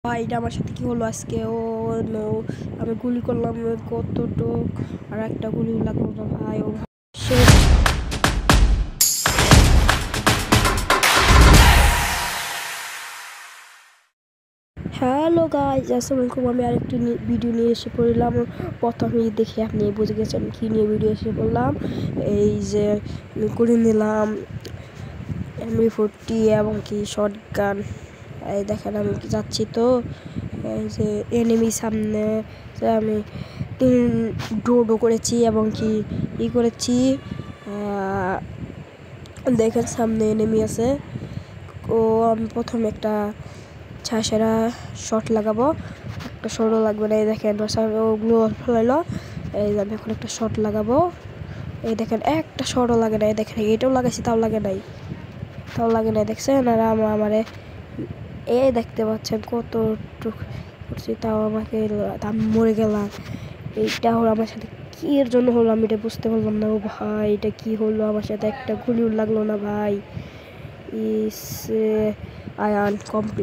ভাই এটা আমার সাথে কি হলো আজকে? ও নো, আমি গুলি করলাম কতটুক, আর একটা গুলি লাগলো না ভাই। ও হ্যালো গাইজ, আসসালামু আলাইকুম। আমি আরেকটি ভিডিও নিয়ে এসে পড়লাম। প্রথমেই দেখে আপনি বুঝে গেছেন কী নিয়ে ভিডিও এসে পড়লাম। এই যে করে নিলাম MB40 এবং কি শর্ট গান। এই দেখেন আমি যাচ্ছি তো, এই যে এনিমি সামনে আমি ডো করেছি এবং কি করেছি। দেখেন সামনে এনিমি আছে। ও আমি প্রথমে একটা ছাড়া শট লাগাবো, একটা শটও লাগবে না। এই দেখেন ওগুলো ফেলাইলো। এই আমি এখন একটা শট লাগাবো। এই দেখেন একটা শটও লাগে না। এই দেখেন এটাও লাগাইছি, তাও লাগে নাই, দেখছেন? আর আমারে এই দেখতে পাচ্ছেন কতটুক করছি, তাও আমাকে আমি মরে গেলাম। এইটা হলো আমার সাথে কি এর জন্য হলো আমি এটা বুঝতে পারলাম না। ও ভাই এটা কি হলো আমার সাথে? একটা গুলিও লাগলো না ভাই। ইস আয়ান কমপ্লিট।